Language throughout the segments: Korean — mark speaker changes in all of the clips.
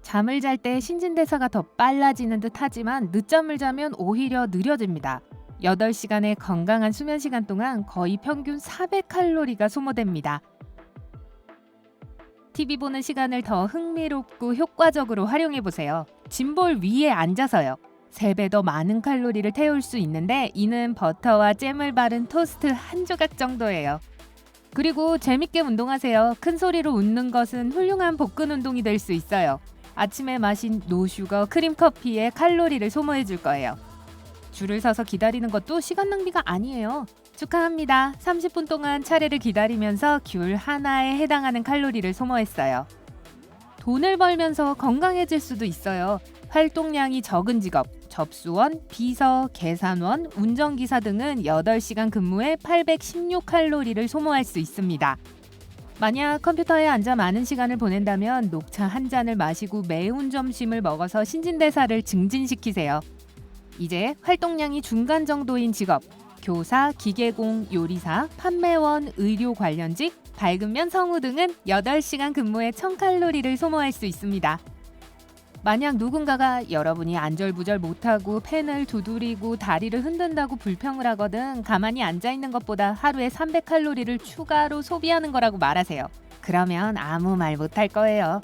Speaker 1: 잠을 잘 때 신진대사가 더 빨라지는 듯 하지만 늦잠을 자면 오히려 느려집니다. 8시간의 건강한 수면 시간 동안 거의 평균 400칼로리가 소모됩니다. TV 보는 시간을 더 흥미롭고 효과적으로 활용해보세요. 짐볼 위에 앉아서요. 3배 더 많은 칼로리를 태울 수 있는데 이는 버터와 잼을 바른 토스트 한 조각 정도예요. 그리고 재밌게 운동하세요. 큰 소리로 웃는 것은 훌륭한 복근 운동이 될 수 있어요. 아침에 마신 노슈거 크림 커피에 칼로리를 소모해 줄 거예요. 줄을 서서 기다리는 것도 시간 낭비가 아니에요. 축하합니다. 30분 동안 차례를 기다리면서 귤 하나에 해당하는 칼로리를 소모했어요. 돈을 벌면서 건강해질 수도 있어요. 활동량이 적은 직업, 접수원, 비서, 계산원, 운전기사 등은 8시간 근무에 816칼로리를 소모할 수 있습니다. 만약 컴퓨터에 앉아 많은 시간을 보낸다면 녹차 한 잔을 마시고 매운 점심을 먹어서 신진대사를 증진시키세요. 이제 활동량이 중간 정도인 직업, 교사, 기계공, 요리사, 판매원, 의료 관련직, 밝은면 성우 등은 8시간 근무에 1000칼로리를 소모할 수 있습니다. 만약 누군가가 여러분이 안절부절 못하고 펜을 두드리고 다리를 흔든다고 불평을 하거든 가만히 앉아있는 것보다 하루에 300칼로리를 추가로 소비하는 거라고 말하세요. 그러면 아무 말 못할 거예요.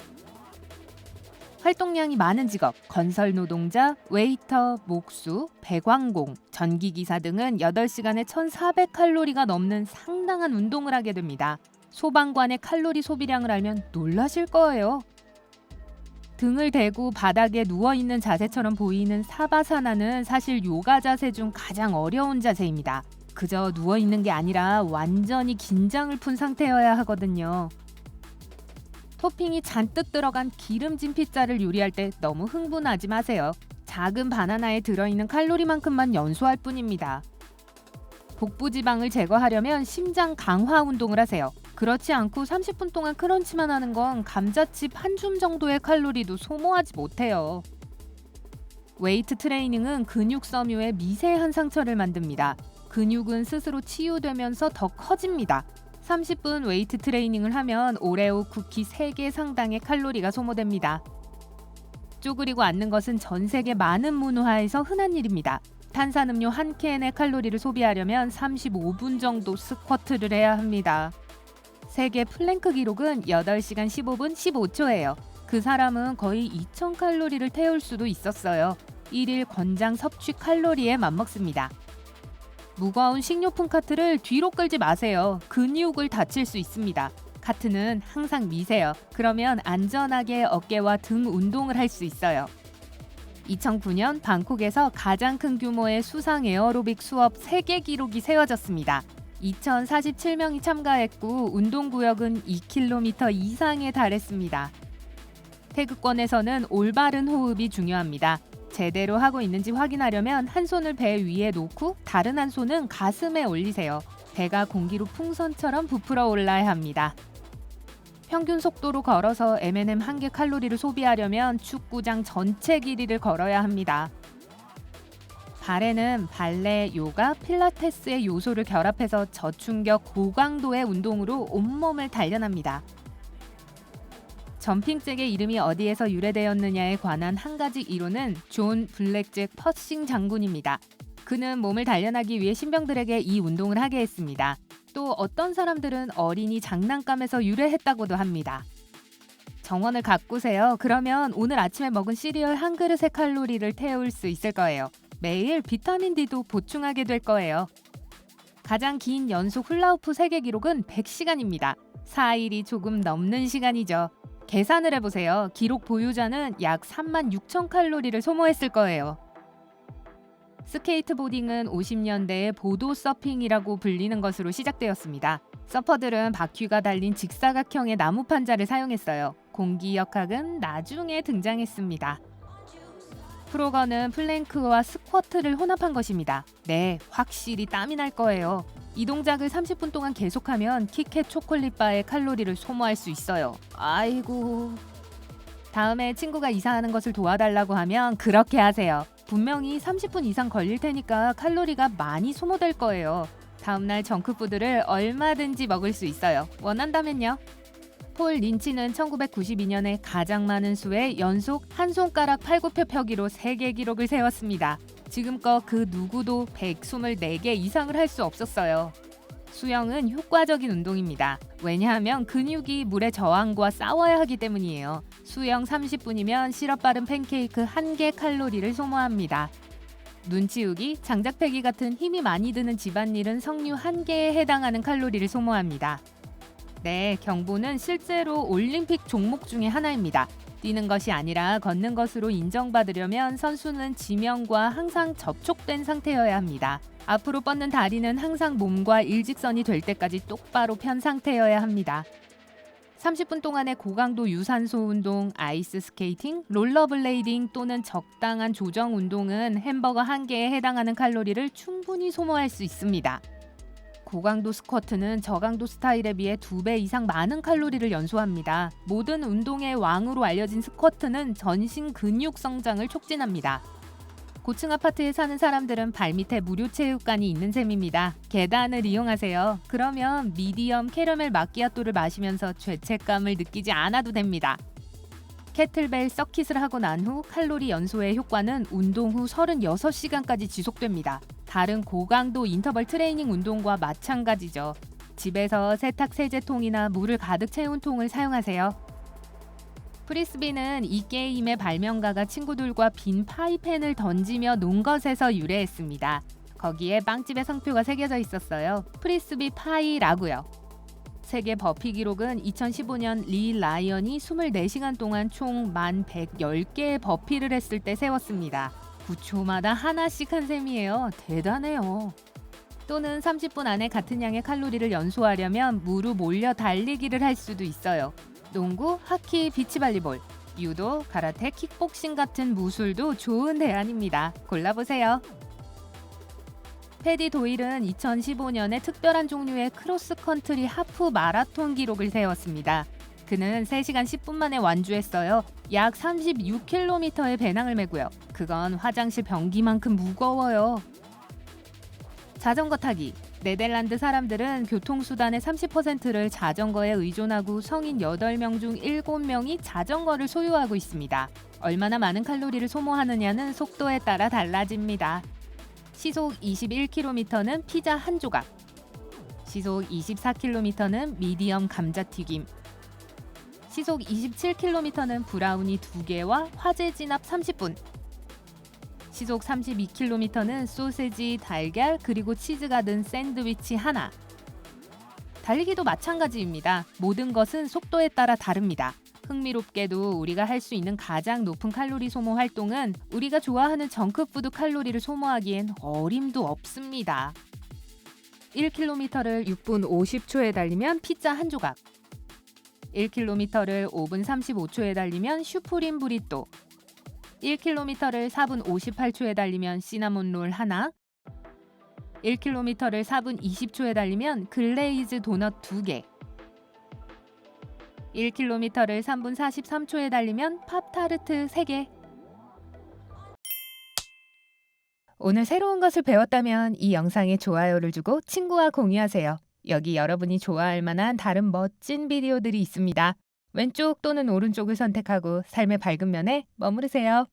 Speaker 1: 활동량이 많은 직업, 건설 노동자, 웨이터, 목수, 배관공, 전기기사 등은 8시간에 1400칼로리가 넘는 상당한 운동을 하게 됩니다. 소방관의 칼로리 소비량을 알면 놀라실 거예요. 등을 대고 바닥에 누워있는 자세처럼 보이는 사바사나는 사실 요가 자세 중 가장 어려운 자세입니다. 그저 누워있는 게 아니라 완전히 긴장을 푼 상태여야 하거든요. 토핑이 잔뜩 들어간 기름진 피자를 요리할 때 너무 흥분하지 마세요. 작은 바나나에 들어있는 칼로리만큼만 연소할 뿐입니다. 복부 지방을 제거하려면 심장 강화 운동을 하세요. 그렇지 않고 30분 동안 크런치만 하는 건 감자칩 한 줌 정도의 칼로리도 소모하지 못해요. 웨이트 트레이닝은 근육 섬유에 미세한 상처를 만듭니다. 근육은 스스로 치유되면서 더 커집니다. 30분 웨이트 트레이닝을 하면 오레오 쿠키 3개 상당의 칼로리가 소모됩니다. 쪼그리고 앉는 것은 전 세계 많은 문화에서 흔한 일입니다. 탄산음료 한 캔의 칼로리를 소비하려면 35분 정도 스쿼트를 해야 합니다. 세계 플랭크 기록은 8시간 15분 15초예요. 그 사람은 거의 2000칼로리를 태울 수도 있었어요. 1일 권장 섭취 칼로리에 맞먹습니다. 무거운 식료품 카트를 뒤로 끌지 마세요. 근육을 다칠 수 있습니다. 카트는 항상 미세요. 그러면 안전하게 어깨와 등 운동을 할 수 있어요. 2009년 방콕에서 가장 큰 규모의 수상 에어로빅 수업 세계 기록이 세워졌습니다. 2047명이 참가했고 운동구역은 2km 이상에 달했습니다. 태극권에서는 올바른 호흡이 중요합니다. 제대로 하고 있는지 확인하려면 한 손을 배 위에 놓고 다른 한 손은 가슴에 올리세요. 배가 공기로 풍선처럼 부풀어 올라야 합니다. 평균 속도로 걸어서 M&M 1개 칼로리를 소비하려면 축구장 전체 길이를 걸어야 합니다. 발에는 발레, 요가, 필라테스의 요소를 결합해서 저충격 고강도의 운동으로 온몸을 단련합니다. 점핑잭의 이름이 어디에서 유래되었느냐에 관한 한 가지 이론은 존 블랙잭 퍼싱 장군입니다. 그는 몸을 단련하기 위해 신병들에게 이 운동을 하게 했습니다. 또 어떤 사람들은 어린이 장난감에서 유래했다고도 합니다. 정원을 가꾸세요. 그러면 오늘 아침에 먹은 시리얼 한 그릇의 칼로리를 태울 수 있을 거예요. 매일 비타민 D도 보충하게 될 거예요. 가장 긴 연속 훌라후프 세계 기록은 100시간입니다. 4일이 조금 넘는 시간이죠. 계산을 해보세요. 기록 보유자는 약 36,000칼로리를 소모했을 거예요. 스케이트보딩은 50년대에 보도 서핑이라고 불리는 것으로 시작되었습니다. 서퍼들은 바퀴가 달린 직사각형의 나무 판자를 사용했어요. 공기역학은 나중에 등장했습니다. 프로거는 플랭크와 스쿼트를 혼합한 것입니다. 네, 확실히 땀이 날 거예요. 이 동작을 30분 동안 계속하면 키캣 초콜릿바의 칼로리를 소모할 수 있어요. 아이고. 다음에 친구가 이사하는 것을 도와달라고 하면 그렇게 하세요. 분명히 30분 이상 걸릴 테니까 칼로리가 많이 소모될 거예요. 다음날 정크푸드를 얼마든지 먹을 수 있어요. 원한다면요. 폴 린치는 1992년에 가장 많은 수의 연속 한 손가락 팔굽혀 펴기로 세계 기록을 세웠습니다. 지금껏 그 누구도 124개 이상을 할 수 없었어요. 수영은 효과적인 운동입니다. 왜냐하면 근육이 물의 저항과 싸워야 하기 때문이에요. 수영 30분이면 시럽 바른 팬케이크 1개 칼로리를 소모합니다. 눈 치우기, 장작 패기 같은 힘이 많이 드는 집안일은 석류 1개에 해당하는 칼로리를 소모합니다. 네, 경보는 실제로 올림픽 종목 중에 하나입니다. 뛰는 것이 아니라 걷는 것으로 인정받으려면 선수는 지면과 항상 접촉된 상태여야 합니다. 앞으로 뻗는 다리는 항상 몸과 일직선이 될 때까지 똑바로 편 상태여야 합니다. 30분 동안의 고강도 유산소 운동, 아이스 스케이팅, 롤러블레이딩 또는 적당한 조정 운동은 햄버거 1개에 해당하는 칼로리를 충분히 소모할 수 있습니다. 고강도 스쿼트는 저강도 스타일에 비해 2배 이상 많은 칼로리를 연소합니다. 모든 운동의 왕으로 알려진 스쿼트는 전신 근육 성장을 촉진합니다. 고층 아파트에 사는 사람들은 발밑에 무료 체육관이 있는 셈입니다. 계단을 이용하세요. 그러면 미디엄 캐러멜 마끼아또를 마시면서 죄책감을 느끼지 않아도 됩니다. 캐틀벨 서킷을 하고 난 후 칼로리 연소의 효과는 운동 후 36시간까지 지속됩니다. 다른 고강도 인터벌 트레이닝 운동과 마찬가지죠. 집에서 세탁 세제통이나 물을 가득 채운 통을 사용하세요. 프리스비는 이 게임의 발명가가 친구들과 빈 파이펜을 던지며 논 것에서 유래했습니다. 거기에 빵집의 성표가 새겨져 있었어요. 프리스비 파이라고요. 세계 버피 기록은 2015년 리 라이언이 24시간 동안 총 1110개의 버피를 했을 때 세웠습니다. 9초마다 하나씩 한 셈이에요. 대단해요. 또는 30분 안에 같은 양의 칼로리를 연소하려면 무릎 올려 달리기를 할 수도 있어요. 농구, 하키, 비치발리볼, 유도, 가라테, 킥복싱 같은 무술도 좋은 대안입니다. 골라보세요. 패디 도일은 2015년에 특별한 종류의 크로스컨트리 하프 마라톤 기록을 세웠습니다. 그는 3시간 10분 만에 완주했어요. 약 36km의 배낭을 메고요. 그건 화장실 변기만큼 무거워요. 자전거 타기. 네덜란드 사람들은 교통수단의 30%를 자전거에 의존하고 성인 8명 중 7명이 자전거를 소유하고 있습니다. 얼마나 많은 칼로리를 소모하느냐는 속도에 따라 달라집니다. 시속 21km는 피자 한 조각, 시속 24km는 미디엄 감자튀김, 시속 27km는 브라우니 2개와 화재 진압 30분, 시속 32km는 소세지, 달걀, 그리고 치즈가 든 샌드위치 하나. 달리기도 마찬가지입니다. 모든 것은 속도에 따라 다릅니다. 흥미롭게도 우리가 할 수 있는 가장 높은 칼로리 소모 활동은 우리가 좋아하는 정크푸드 칼로리를 소모하기엔 어림도 없습니다. 1km를 6분 50초에 달리면 피자 한 조각, 1km를 5분 35초에 달리면 슈프림 브리또, 1km를 4분 58초에 달리면 시나몬 롤 하나, 1km를 4분 20초에 달리면 글레이즈 도넛 2개, 1km를 3분 43초에 달리면 팝타르트 3개. 오늘 새로운 것을 배웠다면 이 영상에 좋아요를 주고 친구와 공유하세요. 여기 여러분이 좋아할 만한 다른 멋진 비디오들이 있습니다. 왼쪽 또는 오른쪽을 선택하고 삶의 밝은 면에 머무르세요.